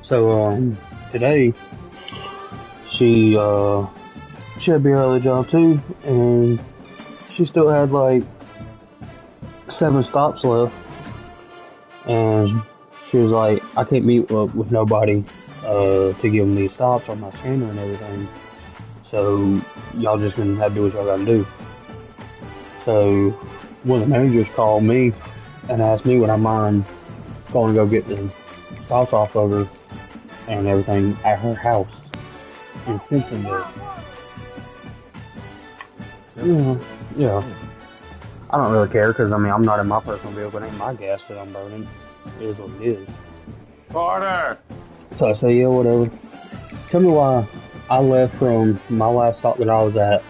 So today she had to be her other job too, and she still had like 7 stops left, and she was like, I can't meet with nobody to give them these stops on my scanner and everything. So y'all just gonna have to do what y'all gotta do. So one of the managers called me and asked me would I mind going to go get the stops off of her and everything at her house in Simpsonville. Yeah, yeah. I don't really care because I mean I'm not in my personal vehicle. It ain't my gas that I'm burning. It is what it is. Carter. So I say yeah, whatever. Tell me why I left from my last stop that I was at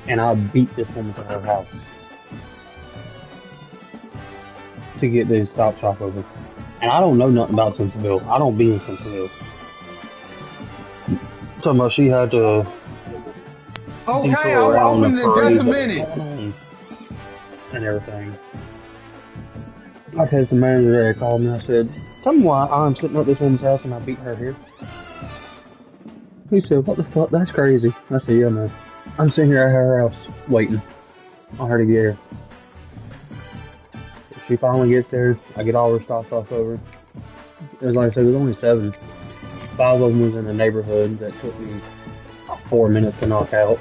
and I beat this woman to her house to get these stops off of her. And I don't know nothing about Simpsonville. I don't be in Simpsonville. Talking about she had to Okay, detour I'll around the open it in parade just a minute. and everything. I texted the manager that called me. I said, tell me why I'm sitting at this woman's house and I beat her here. He said, what the fuck? That's crazy. I said, yeah, man. I'm sitting here at her house waiting on her to get here. She finally gets there. I get all her stops off over. It was like I said, there's only 7. 5 of them was in a neighborhood that took me 4 minutes to knock out.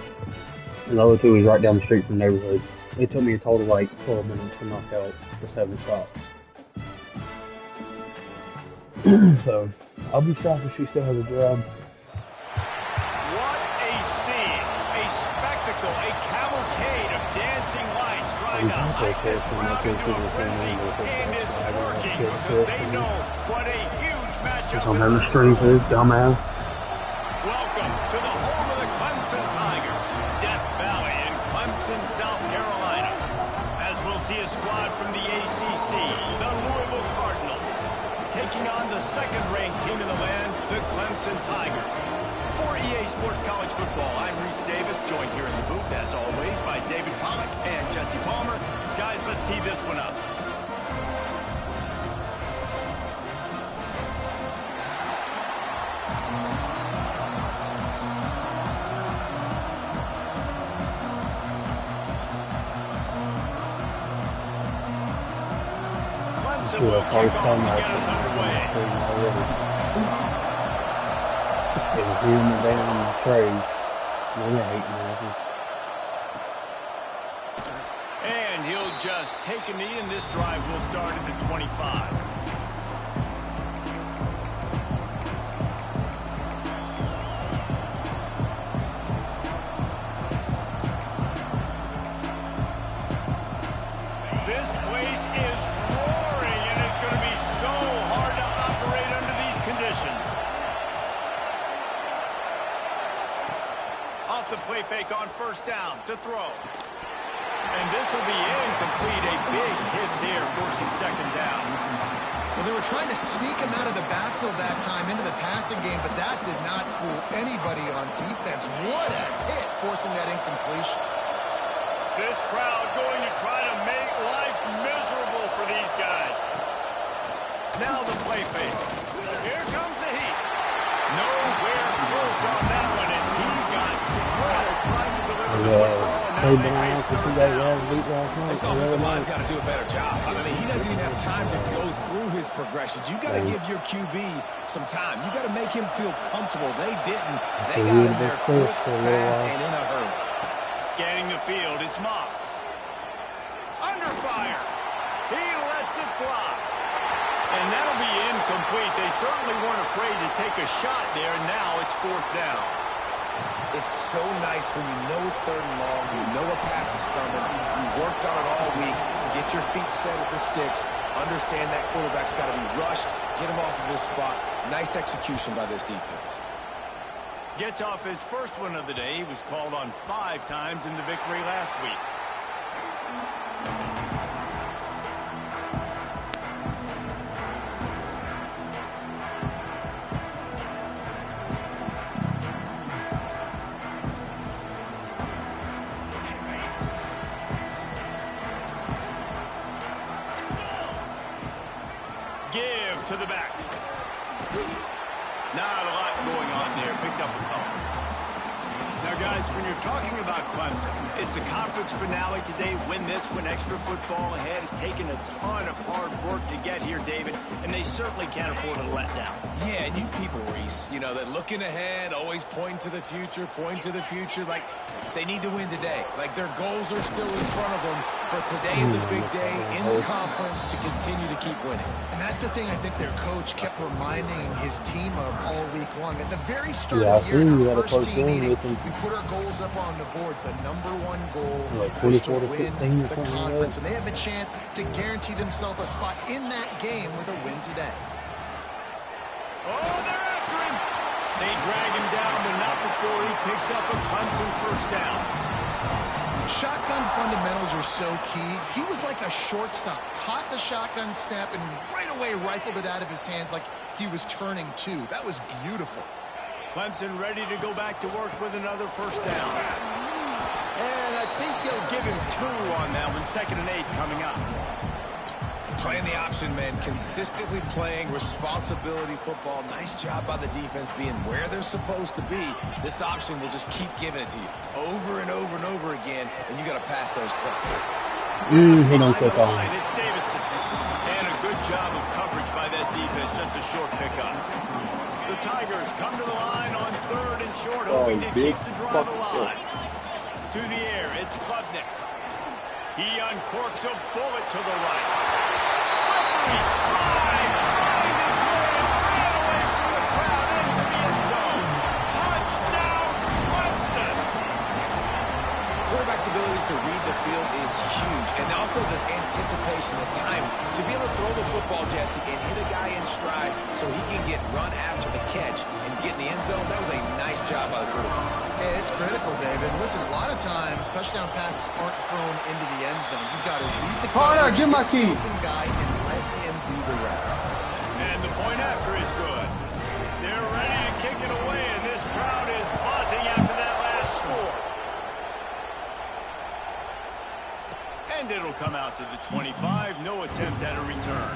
And the other 2 was right down the street from the neighborhood. It took me a total of like 12 minutes to knock out the 7 stops. So, I'll be shocked if she still has a job. What a scene, a spectacle, a cavalcade of dancing lights trying to hype this crowd into a frenzy, and it's working because they know what a huge matchup I'm on the street for this dumbass. Welcome to the home of the Clemson Tigers, Death Valley in Clemson, South Carolina. As we'll see a squad from the ACC, the Louisville Cardinals, taking on the second-ranked team in the land, the Clemson Tigers. For EA Sports College Football, I'm Reese Davis, joined here in the booth, as always, by David Pollack and Jesse Palmer. Guys, let's tee this one up. Clemson will kick off to get us underway. It was him and damn Trey. They're hating asses. And he'll just take a knee, and this drive will start at the 25. This place is roaring, and it's going to be so hard to operate under these conditions. Off the play fake on first down to throw. And this will be incomplete. A big hit there forces second down. Well, they were trying to sneak him out of the backfield that time into the passing game, but that did not fool anybody on defense. What a hit, forcing that incompletion. This crowd going to try to make life miserable for these guys. Now the play fake. Here comes the heat. Nowhere close on that one as he got drilled trying to deliver the football. This offensive line's got to do a better job. I mean, he doesn't even have time to go through his progressions. You got to give your QB some time. You got to make him feel comfortable. They didn't. They got in there quick, fast, and in a hurry. Scanning the field, it's Moss. Under fire. He lets it fly. And that'll be incomplete. They certainly weren't afraid to take a shot there. Now it's fourth down. It's so nice when you know it's third and long, you know a pass is coming, you worked on it all week, get your feet set at the sticks, understand that quarterback's got to be rushed, get him off of his spot. Nice execution by this defense. Gets off his first one of the day. He was called on 5 times in the victory last week. Give to the back. Not a lot going on there. Picked up a couple. Now, guys, when you're talking about Clemson, it's the conference finale today. Win this one. Extra football ahead. It's taken a ton of hard work to get here, David, and they certainly can't afford to let down. Yeah, and you people, Reese, you know, they're looking ahead, always pointing to the future, like they need to win today. Like their goals are still in front of them, but today is a big day in the conference to continue to keep winning. And that's the thing I think their coach kept reminding his team of all week long. At the very start of the year, in our first team meeting, we put our goals up on the board. The #1 goal was to win the conference, and they have a chance to guarantee themselves a spot in that game with a win today. Oh, they're after him. They drag him down, but not before he picks up a Clemson first down. Shotgun fundamentals are so key. He was like a shortstop. Caught the shotgun snap and right away rifled it out of his hands like he was turning two. That was beautiful. Clemson ready to go back to work with another first down. And I think they'll give him 2 on that one. 2nd and 8 coming up. Playing the option, man. Consistently playing responsibility football. Nice job by the defense being where they're supposed to be. This option will just keep giving it to you over and over and over again, and you got to pass those tests. He don't click on. It's Davidson. And a good job of coverage by that defense. Just a short pickup. The Tigers come to the line on 3rd and short, hoping to keep the drive alive. To the air, it's Klubnik. He uncorks a bullet to the right. Slippery slide. Find his way and ran away from the crowd into the end zone. Touchdown, Clemson. Quarterback's abilities to read the field is huge, and also the anticipation, the time to be able to throw the football, Jesse, and hit a guy in stride so he can get run after the catch and get in the end zone. That was a nice job by the quarterback. Yeah, it's critical, David. Listen, a lot of times touchdown passes aren't thrown into the end zone. You've got to read the Carter, give my keys. guy and let him do the rest. And the point after is good. They're ready to kick it away, and this crowd is buzzing after that last score. And it'll come out to the 25. No attempt at a return.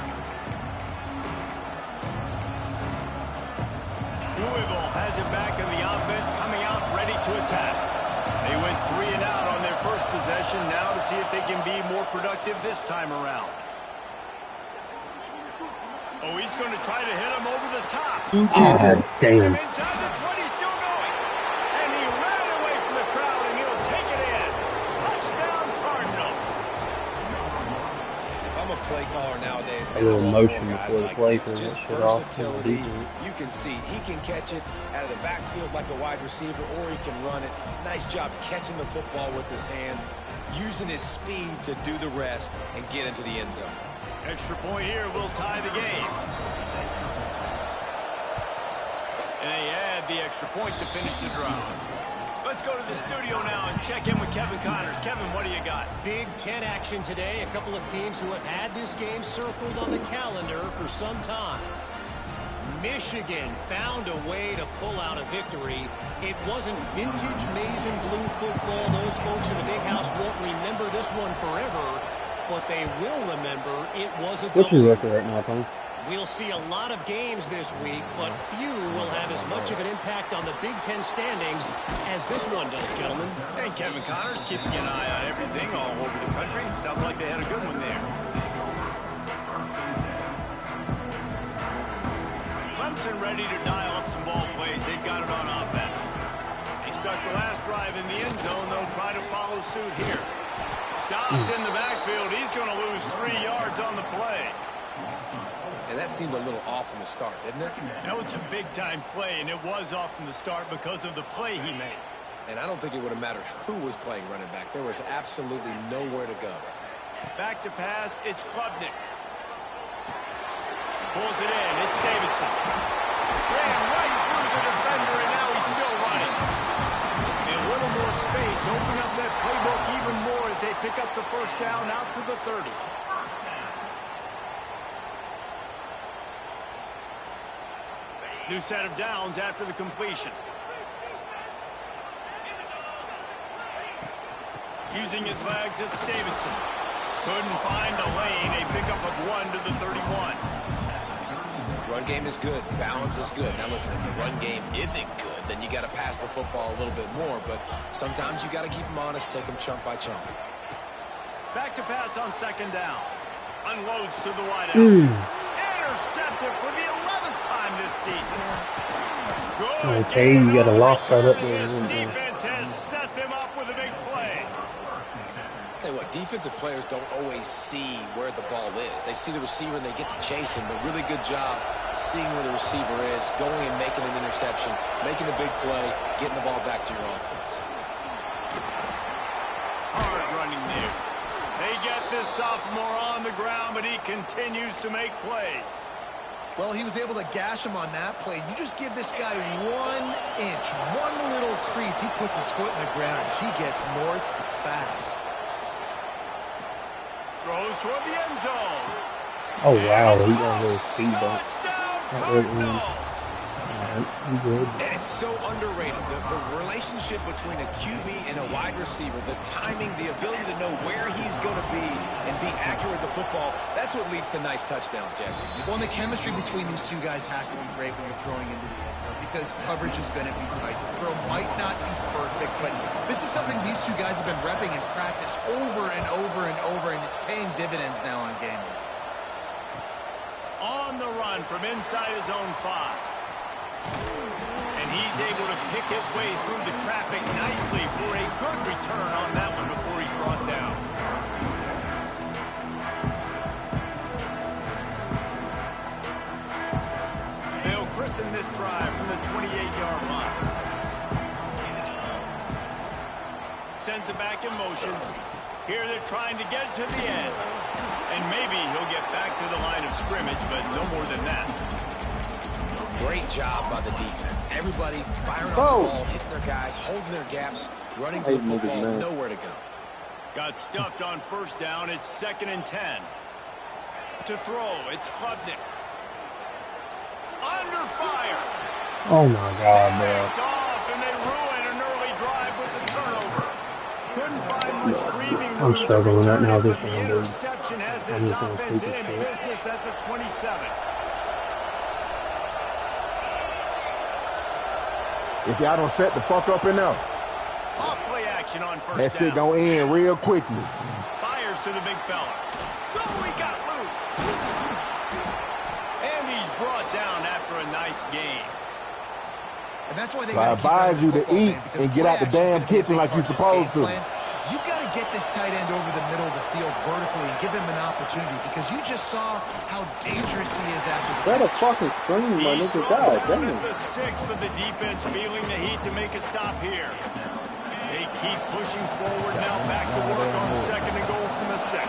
Louisville has it back in the offense, coming out ready to attack. They went 3 and out on their first possession. Now to see if they can be more productive this time around. Oh, he's going to try to hit him over the top. Damn. Inside the 20, still going. And he ran away from the crowd, and he'll take it in. Touchdown, Cardinals. If I'm a play caller nowadays, man, A little I want motion more guys before the like play this. for Just that shit off. versatility. You can see he can catch it out of the backfield like a wide receiver, or he can run it. Nice job catching the football with his hands, using his speed to do the rest and get into the end zone. Extra point here will tie the game. And they add the extra point to finish the drive. Let's go to the studio now and check in with Kevin Connors. Kevin, what do you got? Big Ten action today. A couple of teams who have had this game circled on the calendar for some time. Michigan found a way to pull out a victory. It wasn't vintage maize and blue football. Those folks in the big house won't remember this one forever, but they will remember it was a What's your double. record right now, Tom? We'll see a lot of games this week, but few will have as much of an impact on the Big Ten standings as this one does, gentlemen. And Kevin Connors keeping an eye on everything all over the country. Sounds like they had a good one there. Clemson ready to dial up some ball plays. They've got it on offense. They start the last drive in the end zone. They'll try to follow suit here. Stopped in the backfield. He's going to lose 3 yards on the play. And that seemed a little off from the start, didn't it? That was a big-time play, and it was off from the start because of the play he made. And I don't think it would have mattered who was playing running back. There was absolutely nowhere to go. Back to pass, it's Klubnik. Pulls it in, it's Davidson. Ran right through the defender, and now he's still running. And a little more space, open up that playbook even more as they pick up the first down out to the 30. New set of downs after the completion. Using his legs, it's Davidson. Couldn't find a lane. A pickup of 1 to the 31. Run game is good. Balance is good. Now listen, if the run game isn't good, then you got to pass the football a little bit more. But sometimes you got to keep them honest, take them chunk by chunk. Back to pass on second down. Unloads to the wideout. Intercepted for the 11th time this season. Good. Okay, you got a loss right up there. This defense has set them up with a big play. Tell you what, defensive players don't always see where the ball is. They see the receiver and they get to chase him, but really good job seeing where the receiver is, going and making an interception, making a big play, getting the ball back to your offense. Hard running there. They get this sophomore on the ground, but he continues to make plays. Well, he was able to gash him on that play. You just give this guy 1 inch, one little crease. He puts his foot in the ground. He gets north fast. Throws toward the end zone. Oh, wow. He got a little speed bump. Touchdown, Cardinals. And it's so underrated. The relationship between a QB and a wide receiver, the timing, the ability to know where he's going to be and be accurate with the football, that's what leads to nice touchdowns, Jesse. Well, and the chemistry between these two guys has to be great when you're throwing into the end zone because coverage is going to be tight. The throw might not be perfect, but this is something these two guys have been repping in practice over and over and over, and it's paying dividends now on game day. On the run from inside his own 5. And he's able to pick his way through the traffic nicely for a good return on that one before he's brought down. They'll christen this drive from the 28-yard line. Sends it back in motion. Here they're trying to get to the edge. And maybe he'll get back to the line of scrimmage, but no more than that. Great job by the defense. Everybody firing on the ball, hitting their guys, holding their gaps, running to the football, nowhere to go. Got stuffed on first down. It's 2nd and 10. To throw, it's Klubnik. Under fire. Oh, my God, bro. Backed off, and they ruin an early drive with the turnover. Couldn't find much breathing room. I'm struggling right now. This The interception has this offense in business at the 27. If y'all don't set the fuck up enough, Off play action on first that down. shit gonna end real quickly. Fires to the big fella. Oh, he got loose. And he's brought down after a nice gain. And that's why they I advise you to eat and get out the damn kitchen like you're supposed to. You've got to get this tight end over the middle of the field vertically and give him an opportunity because you just saw how dangerous he is after the That a fucking screen, my He's nigga. brought God down damn. at the 6, but the defense feeling the heat to make a stop here. They keep pushing forward now, back to work on 2nd and goal from the 6.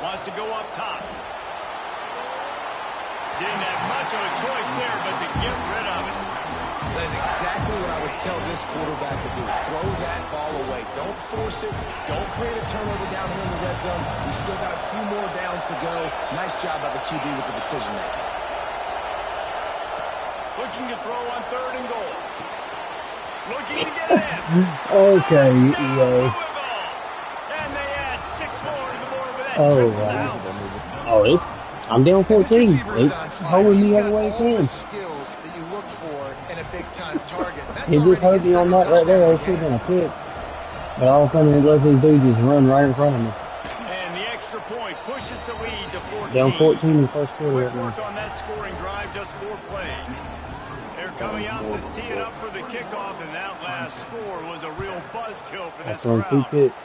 Wants to go up top. Didn't have much of a choice there, but to get rid of it. That is exactly what I would tell this quarterback to do. Throw that ball away. Don't force it. Don't create a turnover down here in the red zone. We still got a few more downs to go. Nice job by the QB with the decision making. Looking to throw on 3rd and goal. Looking to get in. Okay, Louisville. And they add 6 more to the board with that Oh, trip to the wow. house. Oh, I'm down 14. They holding me every way they can. skills that you look for in a big-time target. He just hurt me on that right there. It should have been a pick. But all of a sudden, it lets these dudes just run right in front of me. And the extra point pushes the lead to 14. Down 14 in the first quarter Quick right now. work on that scoring drive, just 4 plays. They're coming out to tee it up for the kickoff, and that last score was a real buzzkill for this That's on 2 crowd. picks.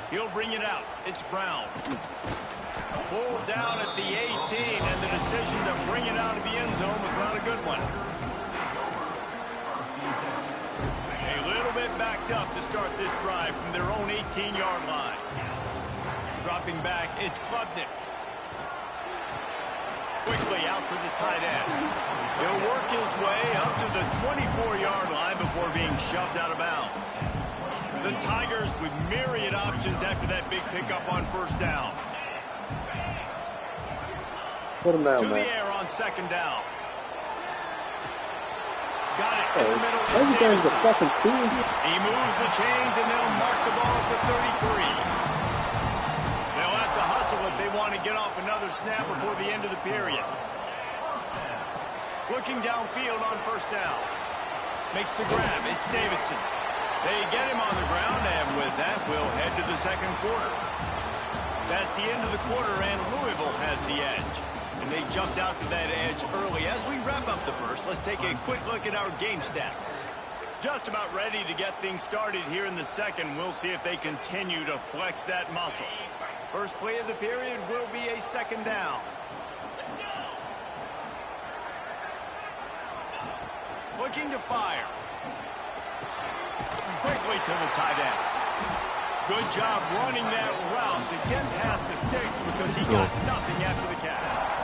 He'll bring it out. It's Brown. Pulled down at the 18, and the decision to bring it out of the end zone was not a good one. A little bit backed up to start this drive from their own 18-yard line. Dropping back, it's Klubnik. Quickly out for the tight end. He'll work his way up to the 24-yard line before being shoved out of bounds. The Tigers with myriad options after that big pickup on first down. Put him down, To the man. air on 2nd down. Got it in the middle. It's Everything's a Davidson. fucking steal. He moves the chains, and they'll mark the ball at the 33. They'll have to hustle want to get off another snap before the end of the period. Looking downfield on first down. Makes the grab. It's Davidson. They get him on the ground, and with that, we'll head to the second quarter. That's the end of the quarter, and Louisville has the edge. And they jumped out to that edge early. As we wrap up the first, let's take a quick look at our game stats. Just about ready to get things started here in the second. We'll see if they continue to flex that muscle. First play of the period will be a second down. Looking to fire. Quickly to the tight end. Good job running that route to get past the sticks because he got nothing after the catch.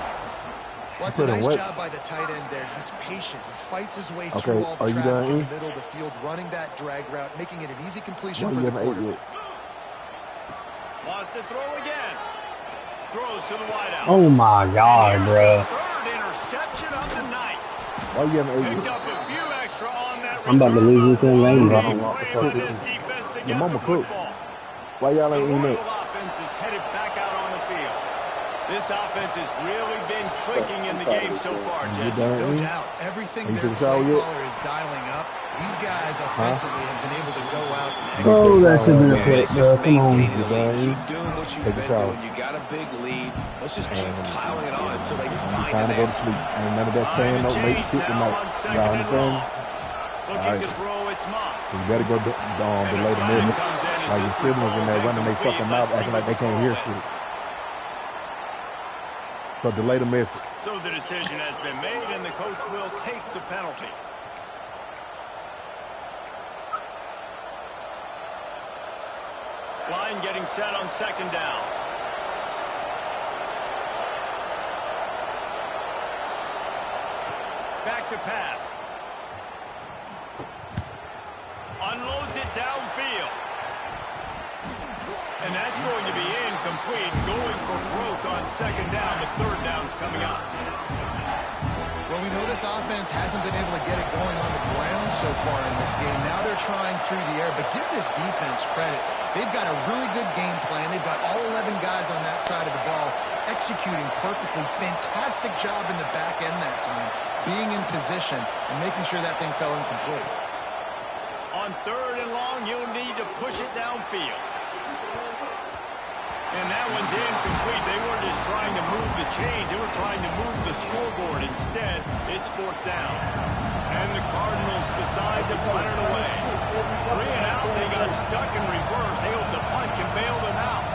Well, it's a nice job by the tight end there. He's patient. He fights his way through all the traffic in the middle of the field, running that drag route, making it an easy completion for the quarterback. Wants to throw again. Throws to the wideout. Oh my God, bro. Third interception of the night. Why you having 8? Picked up a few extra on that. I'm about to lose this thing lane, bro. I don't want to fuck this this. defense to Your get mama the cook. football. Why y'all ain't The eating Louisville it? offense is headed back out on the field. This offense has really been clicking in the game so far, Jesse. No doubt. Everything their play caller is dialing up. These guys offensively have been able to go out and Oh, that should be a clip, bro. Come on. Keep doing what you've been doing. You got a big lead. Let's just keep piling it on until they find Time to an go to answer. sleep. Ain't none of that staying up late shit tonight. Y'all understand? Looking to throw, it's Moss. So you better go delay the movement. Like your siblings in there running their fucking mouth acting like they can't hear shit. So delay the message. So the decision has been made, and the coach will take the penalty. Line getting set on second down. Back to pass. Unloads it downfield. And that's going to be incomplete. Going for broke on second down, but third down's coming up. Well, we know this offense hasn't been able to get it going on the ground so far in this game. Now they're trying through the air, but give this defense credit. They've got a really good game plan. They've got all 11 guys on that side of the ball executing perfectly. Fantastic job in the back end that time, being in position and making sure that thing fell incomplete. On third and long, you'll need to push it downfield. And that one's incomplete. They weren't just trying to move the chains. They were trying to move the scoreboard. Instead, it's fourth down. And the Cardinals decide to punt it away. 3 and out. They got stuck in reverse. They hope the punt can bail them out.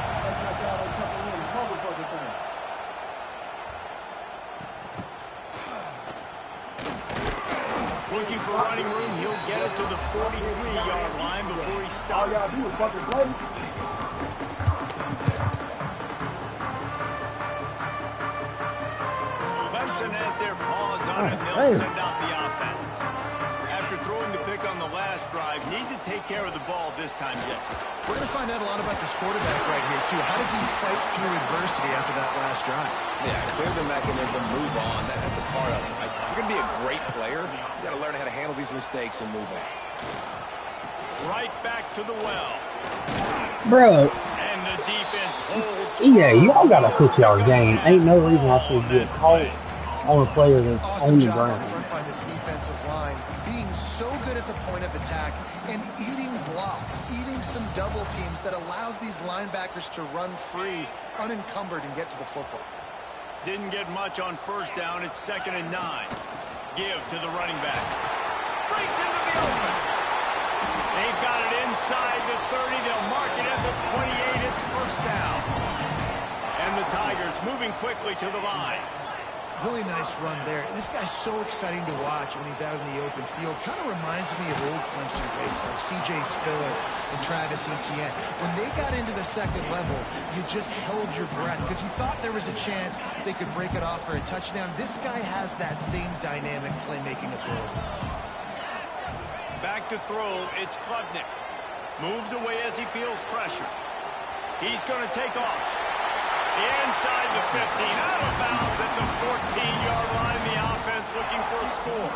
Looking for running room. He'll get it to the 43-yard line before he stops. Clemson has their paws on it, and they'll send out the offense. After throwing the pick on the last drive, need to take care of the ball this time, Jesse. We're going to find out a lot about this quarterback right here, too. How does he fight through adversity after that last drive? Yeah, clear the mechanism, move on. That's a part of it. Like, if you're going to be a great player, you got to learn how to handle these mistakes and move on. Right back to the well. Bro. And the defense holds. Yeah, y'all got to fix y'all game. Ain't no reason I should get caught on a player that's on the ground. Awesome job up front by this defensive line, being so good at the point of attack and eating blocks, eating some double teams that allows these linebackers to run free, unencumbered, and get to the football. Didn't get much on first down. It's 2nd and 9. Give to the running back. Breaks into the open. They've got it inside the 30. They'll mark it at the 28. It's first down. And the Tigers moving quickly to the line. Really nice run there. This guy's so exciting to watch when he's out in the open field. Kind of reminds me of old Clemson greats like C.J. Spiller and Travis Etienne. When they got into the second level, you just held your breath because you thought there was a chance they could break it off for a touchdown. This guy has that same dynamic playmaking ability. Back to throw, it's Klubnik. Moves away as he feels pressure. He's going to take off. Inside the 15, out of bounds at the 14-yard line. The offense looking for a score.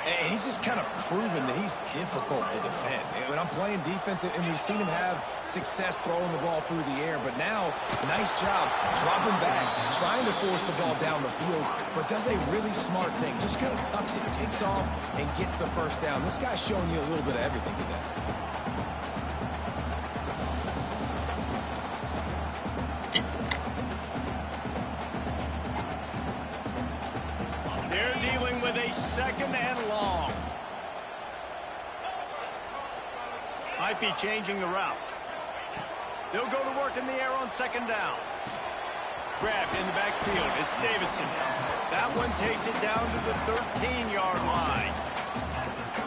And he's just kind of proven that he's difficult to defend. When I'm playing defense, and we've seen him have success throwing the ball through the air, but now, nice job dropping back, trying to force the ball down the field, but does a really smart thing. Just kind of tucks it, takes off, and gets the first down. This guy's showing you a little bit of everything today. Second and long. Might be changing the route. They'll go to work in the air on second down. Grabbed in the backfield. It's Davidson. That one takes it down to the 13-yard line.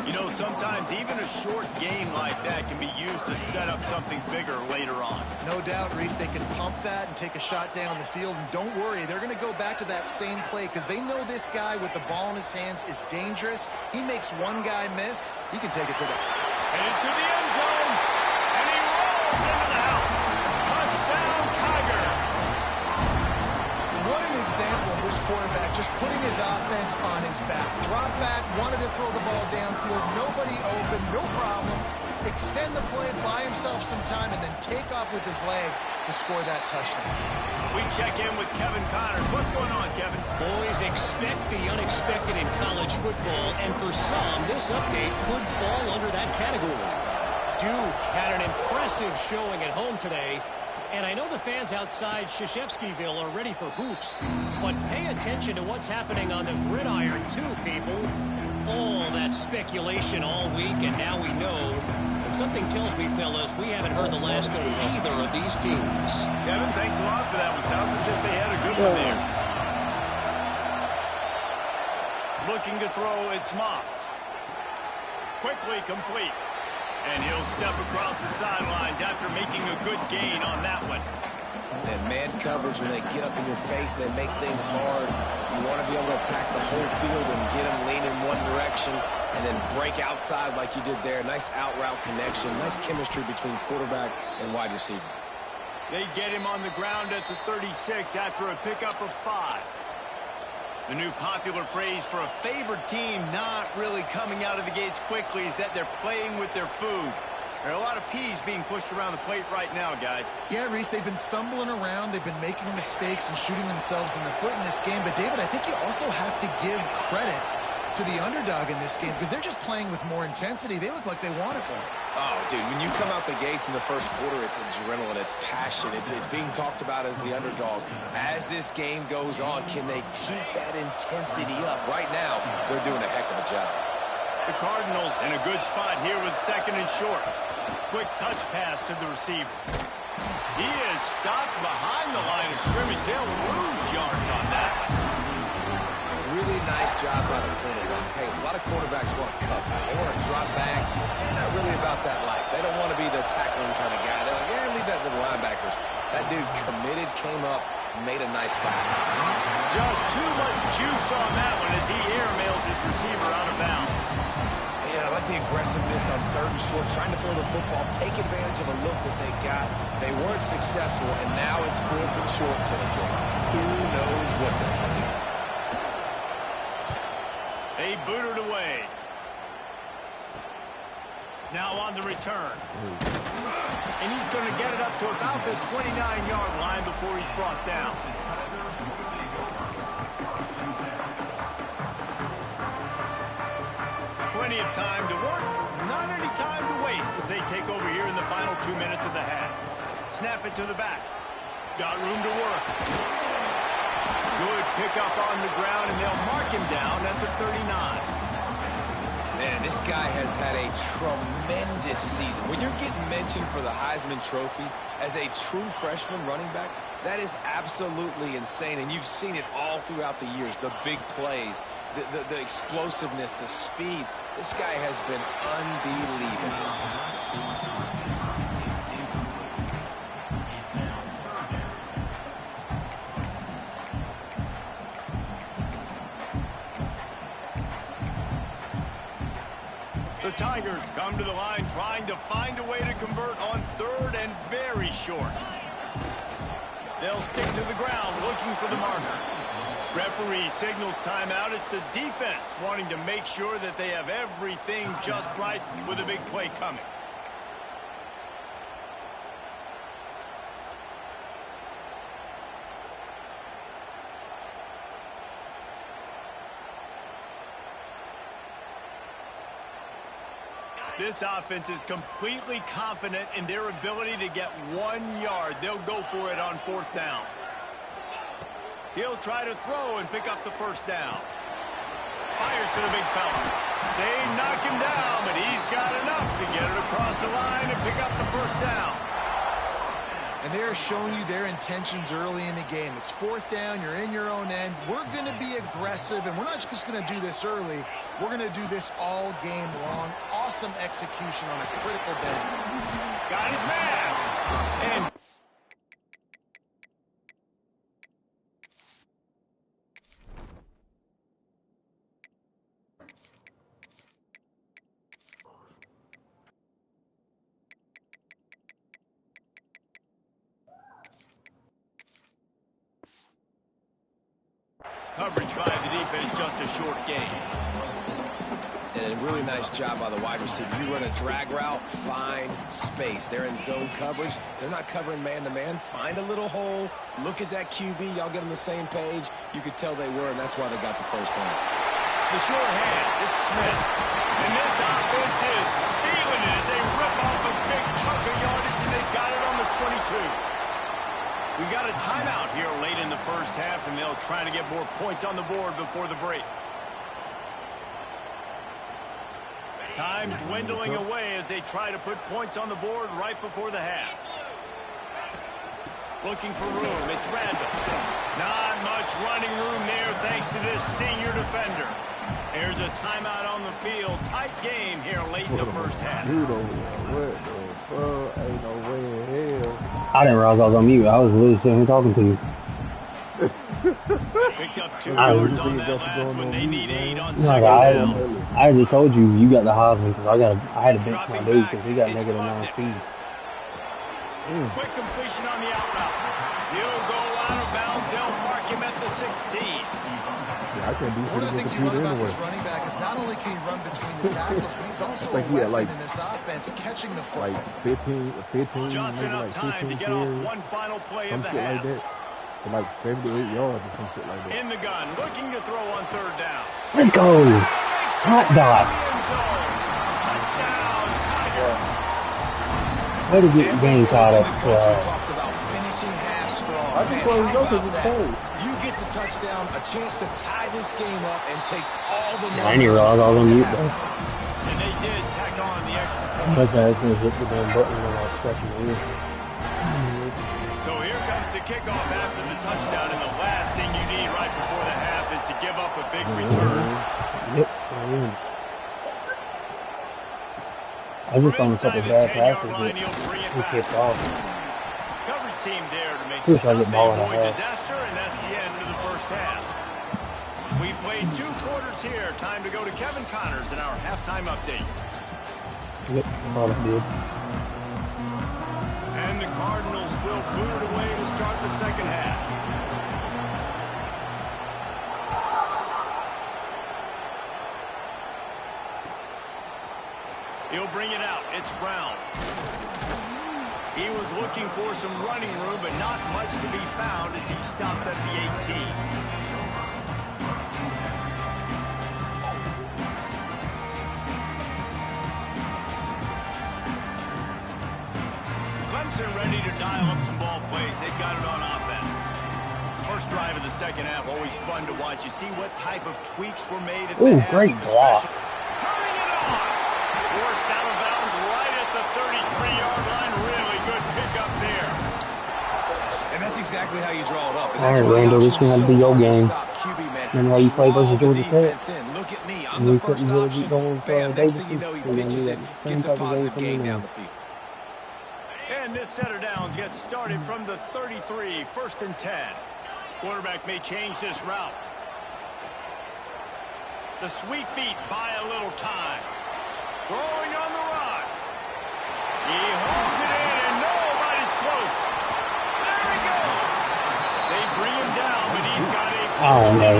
You know, sometimes even a short gain like that can be used to set up something bigger later on. No doubt, Reese, they can pump that and take a shot down the field. And don't worry, they're going to go back to that same play because they know this guy with the ball in his hands is dangerous. He makes one guy miss, he can take it to the... And into the end zone, and he rolls into the house. Touchdown, Tiger. What an example of this quarterback just putting his offense on his back. Drop back, wanted to throw the ball downfield, nobody open, no problem. Extend the play, buy himself some time, and then take off with his legs to score that touchdown. We check in with Kevin Connors. What's going on, Kevin? Boys, expect the unexpected in college football, and for some, this update could fall under that category. Duke had an impressive showing at home today, and I know the fans outside Krzyzewskiville are ready for hoops, but pay attention to what's happening on the gridiron too, people. All that speculation all week, and now we know. And something tells me, fellas, we haven't heard the last of either of these teams. Kevin, thanks a lot for that one. Sounds as if they had a good one there. Looking to throw, it's Moss. Quickly complete. And he'll step across the sidelines after making a good gain on that one. And man coverage, when they get up in your face, they make things hard. You want to be able to attack the whole field and get them lean in one direction and then break outside like you did there. Nice out route connection, nice chemistry between quarterback and wide receiver. They get him on the ground at the 36 after a pickup of 5. The new popular phrase for a favored team not really coming out of the gates quickly is that they're playing with their food. There are a lot of peas being pushed around the plate right now, guys. Yeah, Reese, they've been stumbling around. They've been making mistakes and shooting themselves in the foot in this game. But, David, I think you also have to give credit to the underdog in this game because they're just playing with more intensity. They look like they want it more. Oh, dude, when you come out the gates in the first quarter, it's adrenaline, it's passion, it's being talked about as the underdog. As this game goes on, can they keep that intensity up? Right now, they're doing a heck of a job. The Cardinals in a good spot here with second and short. Quick touch pass to the receiver. He is stopped behind the line of scrimmage. They'll lose yards on that. Really nice job by the quarterback. Hey, a lot of quarterbacks want to cover. They want to drop back. They're not really about that life. They don't want to be the tackling kind of guy. They're like, yeah, leave that to the linebackers. That dude committed, came up, made a nice tackle. Just too much juice on that one as he airmails his receiver out of bounds. Yeah, I like the aggressiveness on third and short, trying to throw the football, take advantage of a look that they got. They weren't successful, and now it's fourth and short territory. Who knows what they're going to do? They booted away. Now on the return. And he's going to get it up to about the 29-yard line before he's brought down. Plenty of time to work, not any time to waste as they take over here in the final 2 minutes of the half. Snap it to the back. Got room to work. Good pickup on the ground, and they'll mark him down at the 39. Man, this guy has had a tremendous season. When you're getting mentioned for the Heisman Trophy as a true freshman running back, that is absolutely insane, and you've seen it all throughout the years. The big plays, the explosiveness, the speed. This guy has been unbelievable. The Tigers come to the line trying to find a way to convert on third and very short. They'll stick to the ground looking for the marker. Referee signals timeout. It's the defense wanting to make sure that they have everything just right with a big play coming. This offense is completely confident in their ability to get 1 yard. They'll go for it on 4th down. He'll try to throw and pick up the 1st down. Fires to the big fella. They knock him down, but he's got enough to get it across the line and pick up the 1st down. And they're showing you their intentions early in the game. It's 4th down. You're in your own end. We're going to be aggressive, and we're not just going to do this early. We're going to do this all game long. Awesome execution on a critical down. Got his man. And coverage by the defense, just a short gain. And a really nice job by the wide receiver. You run a drag route, find space. They're in zone coverage. They're not covering man-to-man. Find a little hole. Look at that QB. Y'all get on the same page. You could tell they were, and that's why they got the 1st down. The short hands, it's Smith. And this offense is feeling it as they rip off a big chunk of yardage, and they've got it on the 22. We got a timeout here late in the 1st half, and they'll try to get more points on the board before the break. Time dwindling away as they try to put points on the board right before the half. Looking for room, it's Randall. Not much running room there thanks to this senior defender. There's a timeout on the field. Tight game here late in the 1st half. Dude over there. What the fuck? Ain't no way in hell. I didn't realize I was on mute. I was literally sitting here talking to you. Picked up 2 yards on that last one. They need 8 on 2nd down. I just told you got the Heisman because I had to bench my dude because he got negative 9 speed. Quick completion on the out route. He'll go out of bounds. They'll park him at the 16. Yeah, I can't do One of the things you love about anyway. this running back is not only can he run between the tackles, but he's also a weapon in this offense, catching the football. Like 15, Just maybe enough like time 15 to get off carries, one final play some of the shit half. like that. For like 7 to 8 yards or some shit like that. In the gun, looking to throw on 3rd down. Let's go. Hot dog. Touchdown, Tigers. Way to get games out of Talks about finishing half strong. I just want to go because it's cold. You get the touchdown, a chance to tie this game up and take all the I didn't realize I was on mute though. And they did tack on the extra point. That's how I was going to hit the damn button when I was scratching my ear. So here comes the kickoff after the touchdown, and the last thing you need right before the half is to give up a big return. Yep. I just on a couple bad passes that he kicked off. Coverage team there to make Looks like it ball and a avoid half. disaster, and that's the end of the 1st half. We played 2 quarters here. Time to go to Kevin Connors in our halftime update. Yep, that's all it did. And the Cardinals will boot it away to start the 2nd half. He'll bring it out. It's Brown. He was looking for some running room, but not much to be found as he stopped at the 18. Clemson ready to dial up some ball plays. They've got it on offense. First drive of the 2nd half, always fun to watch. You see what type of tweaks were made at the half. Great block. Turning it on. Forced out of bounds right at the 33-yard line. Really good pickup there. And that's exactly how you draw it up. And All that's right, why the Randall, this option's is gonna so be your hard to game. stop QB, man. Remember how you played versus Draw the Georgia Tech? defense in. Look at me. I'm And the we first couldn't really option. get going for Bam, next thing Davidson. you know, he We're gonna pitches do it, that same gets a type of game positive from gain you down now. the field. And this setter downs gets started from the 33, 1st and 10. Quarterback may change this route. The sweet feet buy a little time. Throwing on the run. He holds it in, and nobody's close. There he goes. They bring him down, but he's got a I don't know.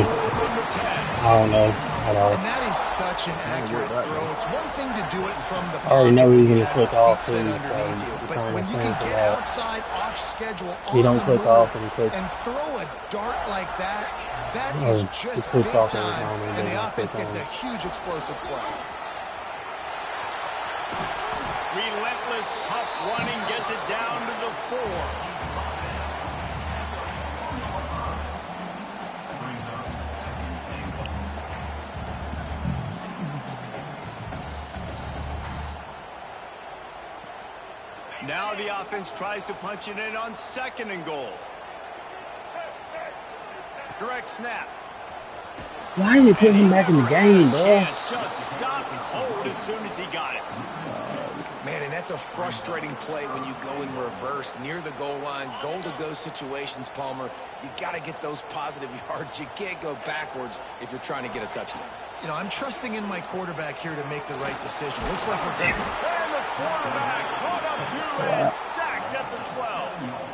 I don't know at all. And that is such an accurate throw. It's one thing to do it from the I already know he's going to click off feet set too, underneath you, so but when you can get outside, off schedule, he don't click off and click. and throw a dart like that, that is just big time, and the offense gets a huge explosive play. Relentless, tough running gets it down to the 4. Now the offense tries to punch it in on 2nd and goal. Direct snap. Why are you putting him back in the game, bro? Just stopped cold as soon as he got it. Man, and that's a frustrating play when you go in reverse near the goal line, goal-to-go situations, Palmer. You got to get those positive yards. You can't go backwards if you're trying to get a touchdown. You know, I'm trusting in my quarterback here to make the right decision. Looks like we're good. And the quarterback caught up to and sacked at the 12.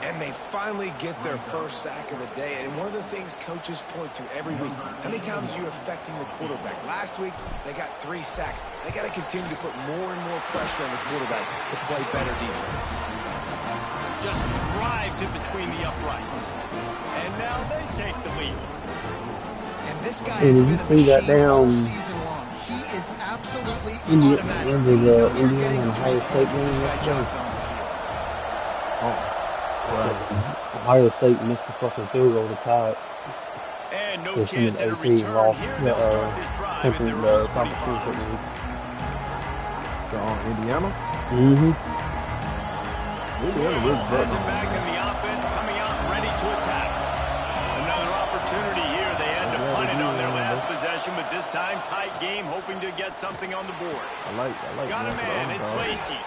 And they finally get their first sack of the day. And one of the things coaches point to every week, how many times are you affecting the quarterback? Last week, they got 3 sacks. They got to continue to put more and more pressure on the quarterback to play better defense. Just drives it between the uprights. And now they take the lead. And this guy has been a machine all season long. He is absolutely automatic. Indiana and Ohio State game Ohio State missed the fucking field goal to tie it. And no chance at a return here. They'll start this drive in their own 25. Indiana? Mm-hmm. Indiana really has it back in the offense, coming out ready to attack. Another opportunity here. They had to punt it on their last possession, but this time tight game, hoping to get something on the board. I like Got a man. It's Lacy.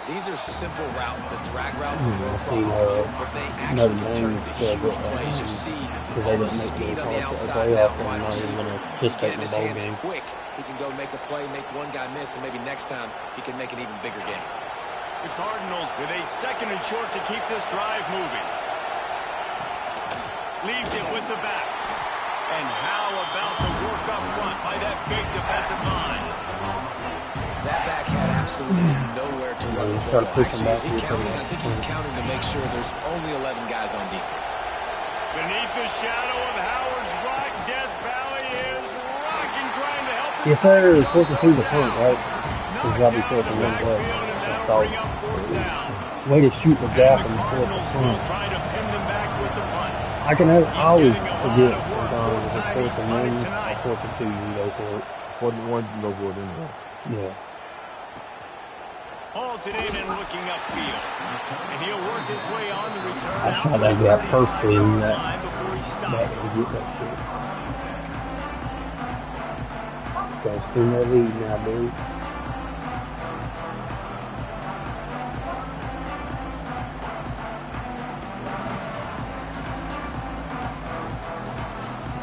These are simple routes, the drag routes that go across the field, but they actually can turn into huge plays. You see all the speed on the outside of that wide receiver. He get in his hands quick. He can go make a play, make one guy miss, and maybe next time he can make an even bigger game. The Cardinals with a 2nd and short to keep this drive moving. Leaves it with the back. And how about the work up front by that big defensive line? That back had absolutely nowhere to run the football. Actually, is he counting? I think he's counting to make sure there's only 11 guys on defense. Beneath the shadow of Howard's Rock, Death Valley is rocking, trying to help the Yes, sir. It's supposed to be the punt, right? It's got to be supposed to win the way to shoot the gap and force the punt. I always forget sometimes if it's 4th and 1 or 4th and 2, you can go for it. 4th and 1, you can go for it anyway. Yeah. Hauls it in and looking upfield. And he'll work his way on the return. I shot that gap perfectly in that will get that shit. Guys, still no lead now, boys.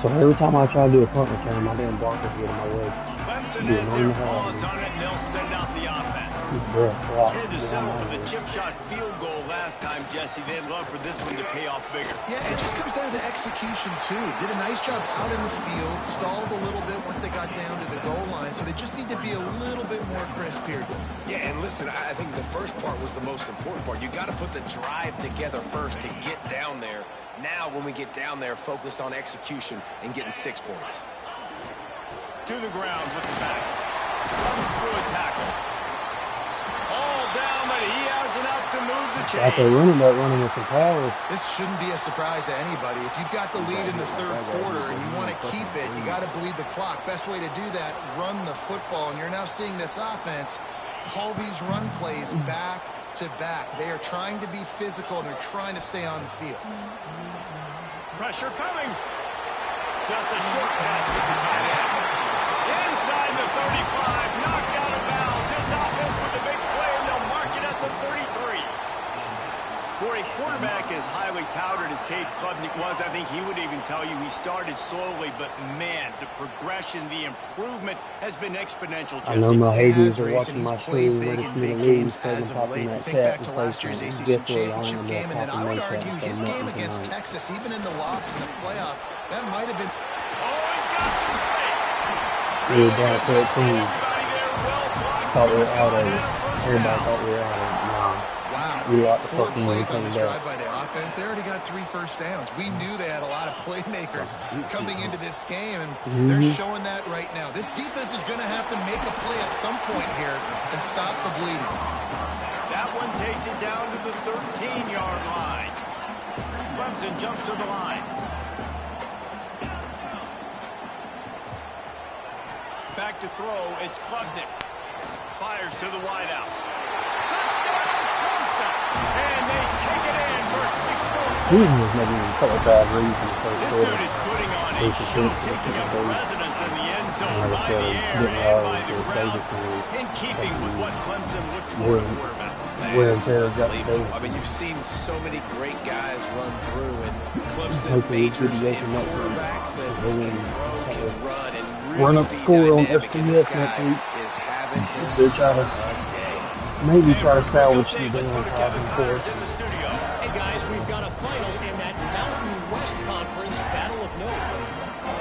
So every time I try to do a punt return, my damn blockers get in my way. Clemson has their paws on it, and they'll send out the offense. Here to settle for the chip shot field goal last time, Jesse. They'd love for this one to pay off bigger. Yeah, it just comes down to execution, too. Did a nice job out in the field, stalled a little bit once they got down to the goal line, so they just need to be a little bit more crisp here. Yeah, and listen, I think the first part was the most important part. You got to put the drive together first to get down there. Now, when we get down there, focus on execution and getting 6 points. To the ground with the back. Comes through a tackle. All down, but he has enough to move the chains. After running with some power. This shouldn't be a surprise to anybody. If you've got the lead in the 3rd quarter and you want to keep it, you got to bleed the clock. Best way to do that, run the football. And you're now seeing this offense call these run plays back to back. They are trying to be physical, and they're trying to stay on the field. Pressure coming. Just a short pass to the tight end. Inside the 35, knocked out of bounds. This offense with a big play, and they'll mark it at the 33. For a quarterback as highly touted as Cade Klubnik was, I think he would even tell you he started slowly, but man, the progression, the improvement has been exponential. I know my haters are Racing. watching my He's played stream, big ready in for me to big lose, games so as I'm of talking late. that Think chat back and to say last year's something. ACC Guess what? I ain't championship gonna game, and then talk I and would no chat argue and say his nothing game against tonight. Texas, even in the loss in the playoff, that might have been. Oh, he's got some space. We were down 13. Everybody there well blocked. Thought we were out of And it. a first Everybody down. thought we were out of it. Nah. Wow. We locked the 4 fuck in and plays on came this back. drive by the offense. They already got 3 first downs. We knew they had a lot of playmakers coming into this game, and they're showing that right now. This defense is going to have to make a play at some point here and stop the bleeding. That one takes it down to the 13-yard line. Clemson jumps to the line. Back to throw, it's Klubnik. Fires to the wideout. Touchdown, Clemson! And they take it in for 6 more He points. was making a couple of bad reads in the first This quarter. dude is putting on a show, taking up residence in the end zone Like I by said, the air getting and out by of the the ground, Davis in keeping with what Clemson looks for We're- in a quarterback. Wear and This is tear got unbelievable. Davis. I mean, you've seen so many great guys run through, and Clemson Hopefully majors we in can get some quarterbacks that We're can gonna throw, try can to run, and run really up be score on dynamic. And this FCS guy next week. is having They're himself trying a day. Maybe try to Quick salvage update. some Let's go damn to top Kevin and Connors fourth. in the studio. Hey guys, we've got a final in that Mountain West Conference Battle of Note.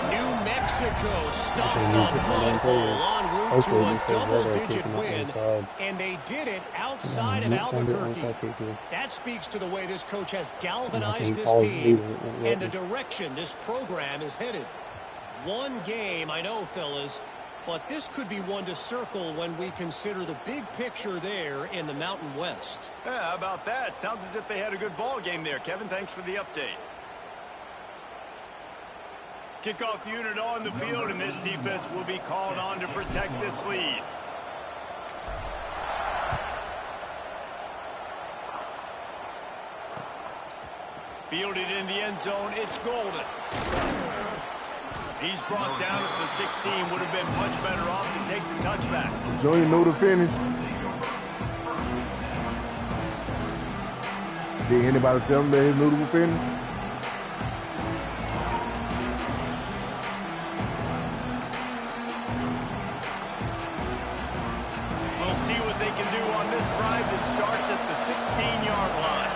New Mexico stopped Okay, a you put that in mud forward. hole en route to Hopefully a we feel better double-digit kicking up win, inside. and they did it outside of You can do it Albuquerque. onside kick here. That speaks to the way this coach has I galvanized think this Paul's team leaving it won't and the let me. direction this program is headed. One game, I know, fellas, but this could be one to circle when we consider the big picture there in the Mountain West. Yeah, how about that? Sounds as if they had a good ball game there. Kevin, thanks for the update. Kickoff unit on the field, and this defense will be called on to protect this lead. Fielded in the end zone, it's Golden. He's brought down at the 16. Would have been much better off to take the touchback. Junior knew the finish. Did anybody tell him that he knew the finish? We'll see what they can do on this drive that starts at the 16-yard line.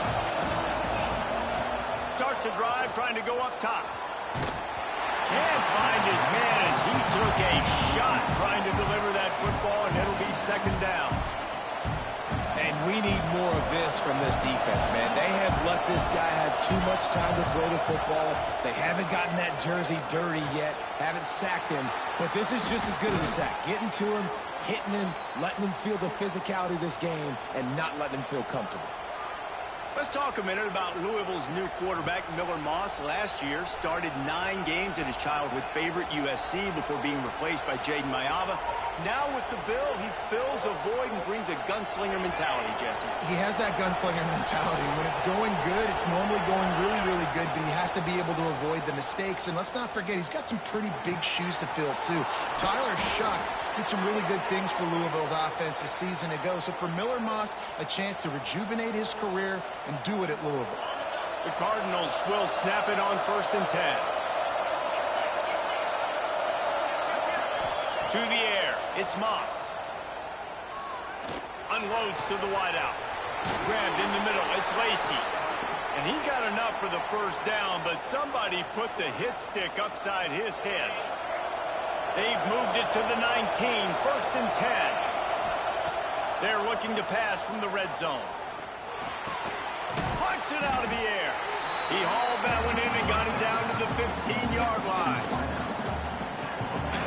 Starts a drive trying to go up top. Can't find his man as he took a shot trying to deliver that football, and it'll be second down. And we need more of this from this defense, man. They have let this guy have too much time to throw the football. They haven't gotten that jersey dirty yet, haven't sacked him, but this is just as good as a sack. Getting to him, hitting him, letting him feel the physicality of this game, and not letting him feel comfortable. Let's talk a minute about Louisville's new quarterback, Miller Moss. Last year, started 9 games at his childhood favorite, USC, before being replaced by Jaden Mayava. Now with the Ville, he fills a void and brings a gunslinger mentality, Jesse. He has that gunslinger mentality. When it's going good, it's normally going really, really good, but he has to be able to avoid the mistakes. And let's not forget, he's got some pretty big shoes to fill, too. Tyler Shuck did some really good things for Louisville's offense a season ago. So for Miller Moss, a chance to rejuvenate his career and do it at Louisville. The Cardinals will snap it on 1st and 10. To the air, it's Moss. Unloads to the wideout. Grabbed in the middle, it's Lacey. And he got enough for the first down, but somebody put the hit stick upside his head. They've moved it to the 19, 1st and 10. They're looking to pass from the red zone. Punts it out of the air. He hauled that one in and got it down to the 15-yard line.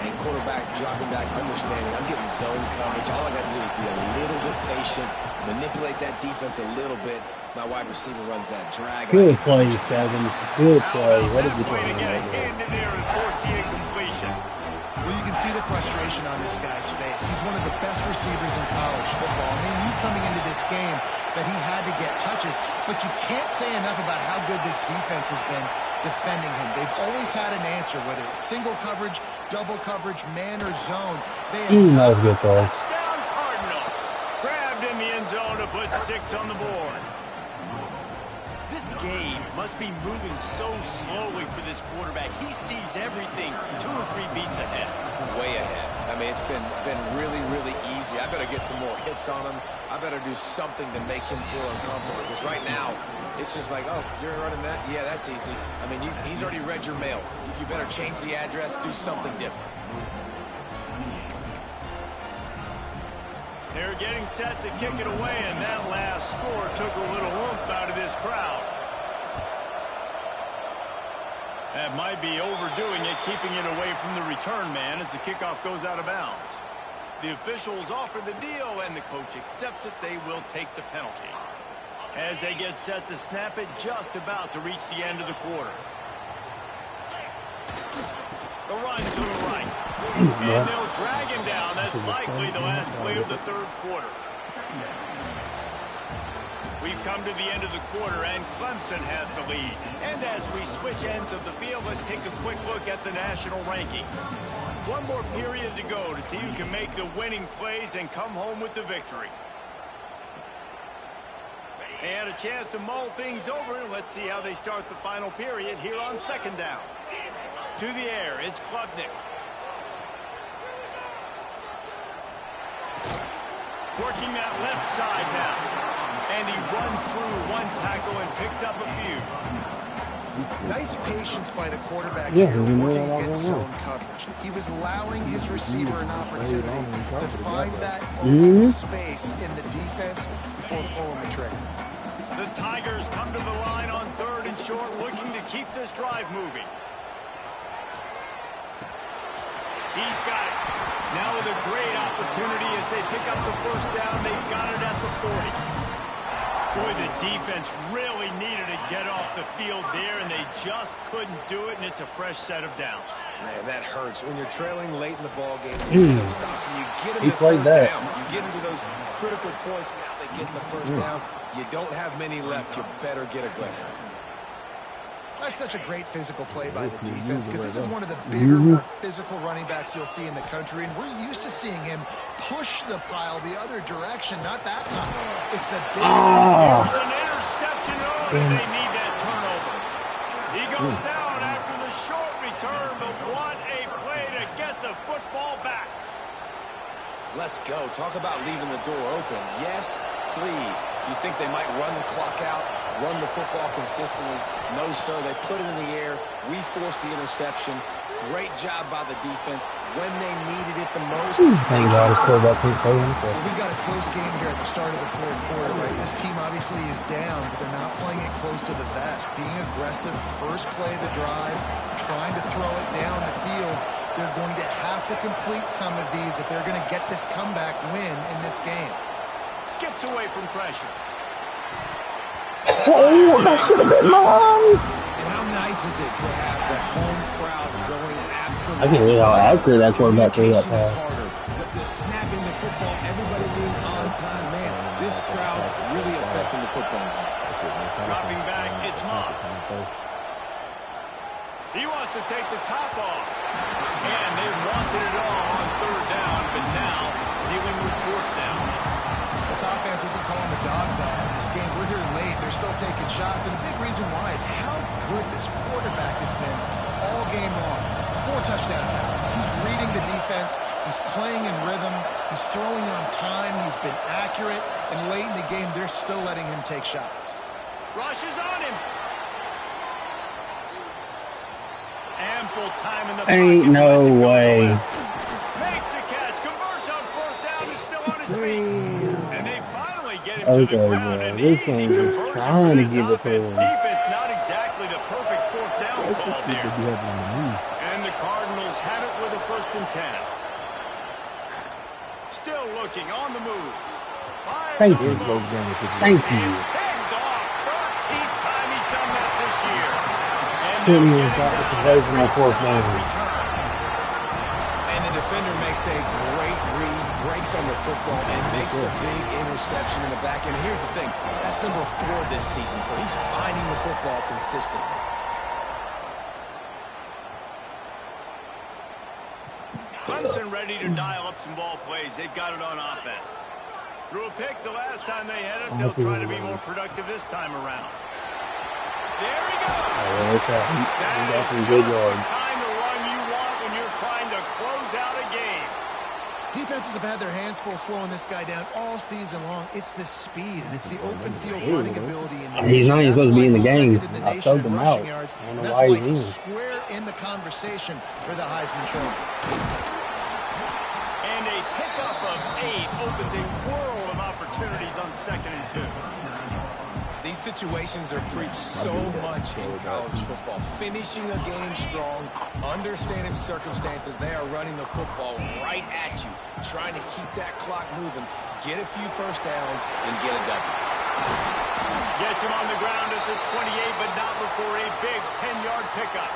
And quarterback dropping back, understanding I'm getting zone coverage. All I got to do is be a little bit patient, manipulate that defense a little bit. My wide receiver runs that drag. Good play, Kevin. Good play. What did you Way to play get a right hand in there and force the incompletion. Well, you can see the frustration on this guy's face. He's one of the best receivers in college football. I mean, you coming into this game that he had to get touches, but you can't say enough about how good this defense has been defending him. They've always had an answer, whether it's single coverage, double coverage, man or zone. They have that was a good throw. Touchdown Cardinals. Grabbed in the end zone to put 6 on the board. This game must be moving so slowly for this quarterback. He sees everything 2 or 3 beats ahead. Way ahead. I mean, it's been really, really easy. I better get some more hits on him. I better do something to make him feel uncomfortable. Because right now, it's just like, oh, you're running that? Yeah, that's easy. I mean, he's already read your mail. You better change the address, do something different. They're getting set to kick it away, and that last score took a little oomph out of this crowd. That might be overdoing it, keeping it away from the return man as the kickoff goes out of bounds. The officials offer the deal, and the coach accepts it. They will take the penalty. As they get set to snap it, just about to reach the end of the quarter. The run to the right. And they'll drag him down. That's likely the last play of the third quarter. We've come to the end of the quarter, and Clemson has the lead. And as we switch ends of the field, let's take a quick look at the national rankings. One more period to go to see who can make the winning plays and come home with the victory. And a chance to mull things over. Let's see how they start the final period here on second down. To the air, it's Klubnik. Working that left side now. And he runs through one tackle and picks up a few. Nice patience by the quarterback here, working against zone coverage. He was allowing his receiver an opportunity to find that open space in the defense before pulling the trigger. The Tigers come to the line on 3rd and short, looking to keep this drive moving. He's got it. Now with a great opportunity as they pick up the first down. They've got it at the 40. Boy, the defense really needed to get off the field there, and they just couldn't do it, and it's a fresh set of downs. Man, that hurts. When you're trailing late in the ball game, you stops and you get them to third down. You get into those critical points. Now they get the first down. You don't have many left. You better get aggressive. That's such a great physical play by the defense, because this is one of the bigger, more physical running backs you'll see in the country, and we're used to seeing him push the pile the other direction. Not that time. It's the big... There's an interception, and they need that turnover. He goes down after the short return, but what a play to get the football back. Let's go. Talk about leaving the door open. Yes, please. You think they might run the clock out, run the football consistently? No, sir. They put it in the air. We forced the interception. Great job by the defense when they needed it the most. We got a close game here at the start of the fourth quarter, right? This team obviously is down, but they're not playing it close to the vest. Being aggressive, first play of the drive, trying to throw it down the field. They're going to have to complete some of these if they're going to get this comeback win in this game. Skips away from pressure. Oh, that should have been mine. And how nice is it to have the home crowd going absolutely? I can't believe how accurate that quarterback threw that pass. But the snapping the football, everybody being on time, man, this crowd really affecting the football game. Dropping back, it's Moss. He wants to take the top off. And they wanted it all on 3rd down, but now dealing with 4th down. This offense isn't calling the dogs out in this game. We're here late. They're still taking shots, and a big reason why is how good this quarterback has been all game long. 4 touchdown passes. He's reading the defense. He's playing in rhythm. He's throwing on time. He's been accurate. And late in the game, they're still letting him take shots. Rush is on him. Ample time in the pocket. Ain't no way. Makes the catch. Converts on 4th down. He's still on his feet. And they finally get him to the ground. An easy conversion for this offense. Defense not exactly the perfect 4th down call there. And the Cardinals have it with a 1st and 10. Still looking on the move. Thank you. Thank you. Picked off. 13th time he's done that this year. Couldn't even stop the conversion on 4th down. And the defender makes a great read, breaks on the football, and makes the big interception in the back end. Here's the thing. That's number 4 this season, so he's finding the football consistently. Clemson ready to dial up some ball plays. They've got it on offense. Threw a pick the last time they had it. They'll try to be more productive this time around. There he goes. Oh, okay. He got some That good is yards. the kind of run you want when you're trying to close out a game. Defenses have had their hands full slowing this guy down all season long. It's the speed, and it's the open field running ability. And He's not even supposed to be in the game. I showed subbed him out. I don't know why he's in. Square in the conversation for the Heisman Trophy. And a pickup of 8 opens a world of opportunities on 2nd and 2. These situations are preached so much in college football. Finishing a game strong, understanding circumstances. They are running the football right at you, trying to keep that clock moving, get a few first downs, and get a W. Gets him on the ground at the 28, but not before a big 10-yard pickup.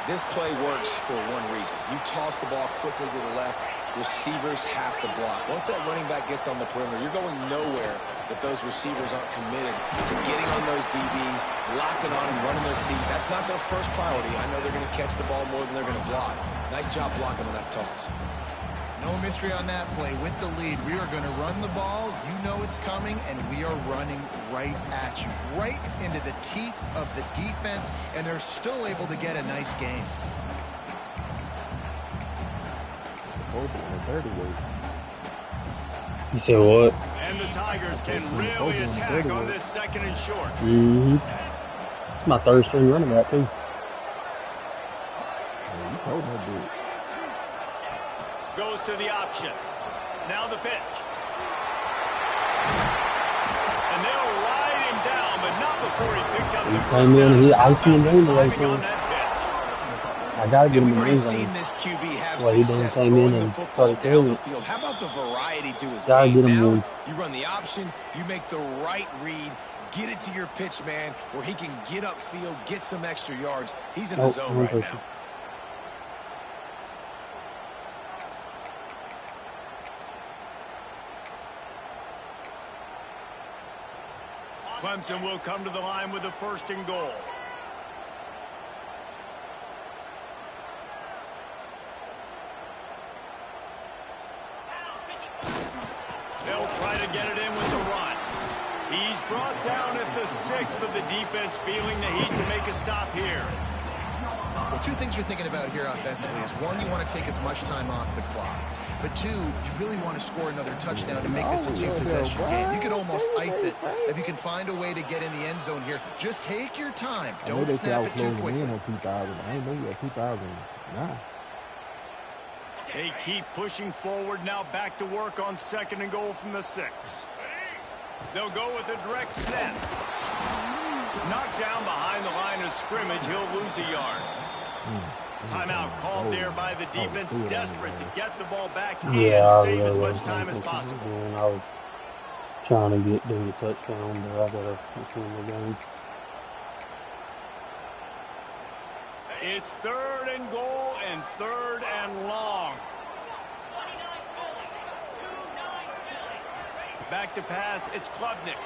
This play works for one reason. You toss the ball quickly to the left, receivers have to block. Once that running back gets on the perimeter, you're going nowhere if those receivers aren't committed to getting on those DBs, locking on and running their feet. That's not their first priority. I know they're going to catch the ball more than they're going to block. Nice job blocking on that toss. No mystery on that play. With the lead, we are going to run the ball. You know it's coming, and we are running right at you, right into the teeth of the defense, and they're still able to get a nice game. You said what? And the Tigers can really attack on this 2nd and short. Mm-hmm. It's my third string running back, too. Goes to the option. Now the pitch. And they'll ride him down, but not before he picks up the first down. I see him doing the right thing. On that pitch. I gotta get him in the We've end seen zone. this QB have Well, he done success came in throwing the and football started down throwing the it. field. How about the variety to his Gotta game? get him Now, one. you run the option, you make the right read, get it to your pitch man where he can get upfield, get some extra yards. He's in the zone right now. Clemson will come to the line with a 1st and goal. They'll try to get it in with the run. He's brought down at the 6, but the defense feeling the heat to make a stop here. Well, 2 things you're thinking about here offensively is, 1, you want to take as much time off the clock. But 2, you really want to score another touchdown to make this a 2-possession game. You could almost ice it if you can find a way to get in the end zone here. Just take your time. Don't snap it too quickly. They keep pushing forward, now back to work on 2nd and goal from the 6. They'll go with a direct snap. Knocked down behind the line of scrimmage, he'll lose a yard. Timeout called there by the defense, desperate to get the ball back and save as much time as possible. I was trying to get them a touchdown, but I gotta win the game. It's 3rd and goal and 3rd and long. Back to pass, it's Klubnik.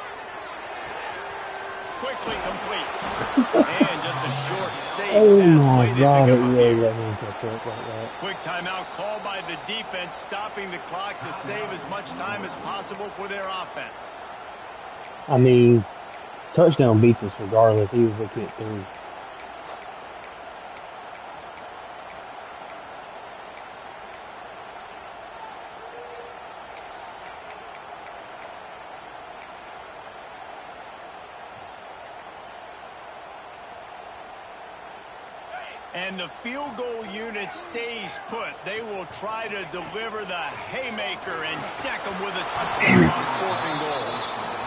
Quickly complete. And just a short save pass play. Quick timeout called by the defense, stopping the clock to save as much time as possible for their offense. I mean, touchdown beats us regardless. He was looking at things. And the field goal unit stays put. They will try to deliver the haymaker and deck them with a touchdown on 4th and goal.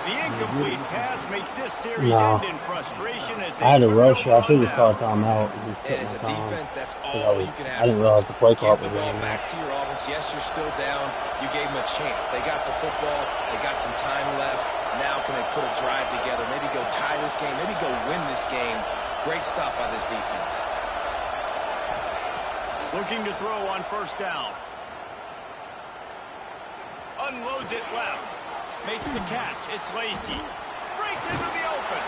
The incomplete pass makes this series end in frustration as I had to rush. I should have called timeout. As a defense, that's all you can ask. I didn't realize the play clock was going back to your offense. Yes, you're still down. You gave them a chance. They got the football. They got some time left. Now can they put a drive together? Maybe go tie this game. Maybe go win this game. Great stop by this defense. Looking to throw on 1st down. Unloads it left. Makes the catch. It's Lacy. Breaks into the open.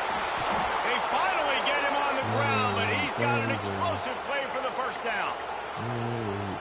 They finally get him on the ground, but he's got an explosive play for the 1st down.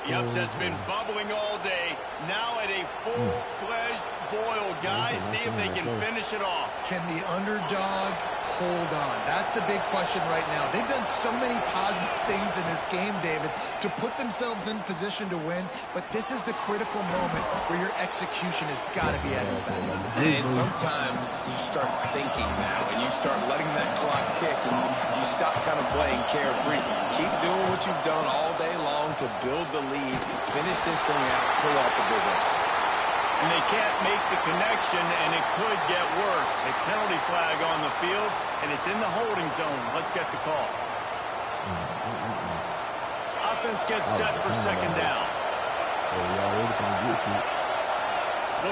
The upset's been bubbling all day. Now at a full-fledged boil, guys. See if they can finish it off. Can the underdog hold on? That's the big question right now. They've done so many positive things in this game, David, to put themselves in position to win, but this is the critical moment where your execution has got to be at its best. And sometimes you start thinking now, and you start letting that clock tick, and you stop kind of playing carefree. Keep doing what you've done all day long to build the lead, finish this thing out, pull off the big upset. And they can't make the connection, and it could get worse. A penalty flag on the field, and it's in the holding zone. Let's get the call. Offense gets set for second down.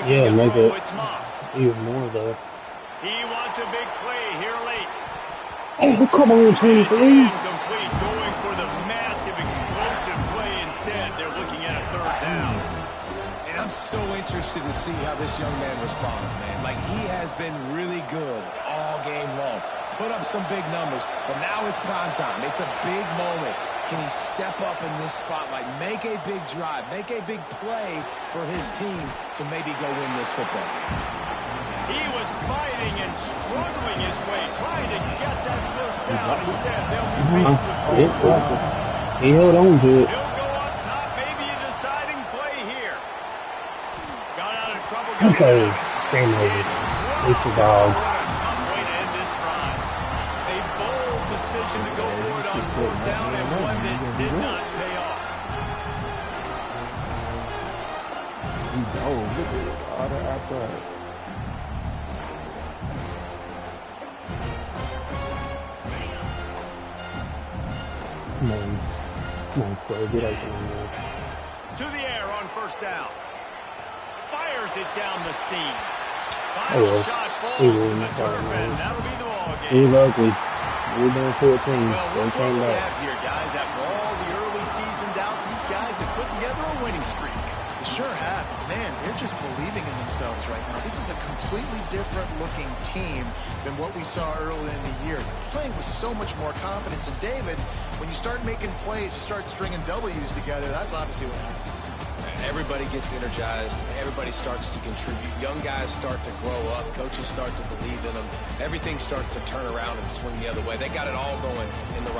Yeah, make it it's Moss. even more though. He wants a big play here late. Oh, come on, It's 23. incomplete, going for the massive explosive play instead. They're looking at a third down. And I'm so interested to see how this young man responds, man. Like, he has been really good all game long. Put up some big numbers, but now it's prime time. It's a big moment. Can he step up in this spotlight, make a big drive, make a big play for his team to maybe go win this football game? He was fighting and struggling his way, trying to get that first down. Instead, they'll be faced with He held on to it. He'll go up top, maybe a deciding play here. Got out of trouble. Okay, game over. It's a dog. What a tough way to end this drive. A bold decision to go for it on fourth down, and one that did not pay off. He dove. Look at it. All the outside. Nice play. Good open on there. To the air on first down. Fires it down the seam. Oh, Final well. shot He falls to won the the turf, ball, and man. that'll be the ball He game. was ugly. We're down 14. Well, They look what came we back. have here, guys. After all the early season doubts, these guys have put together a winning streak. They sure have. Man, they're just believing in themselves right now. This is a completely different looking team than what we saw early in the year. They're playing with so much more confidence. And David, when you start making plays, you start stringing W's together, that's obviously what happens. Everybody gets energized. Everybody starts to contribute. Young guys start to grow up. Coaches start to believe in them. Everything starts to turn around and swing the other way. They got it all going in the right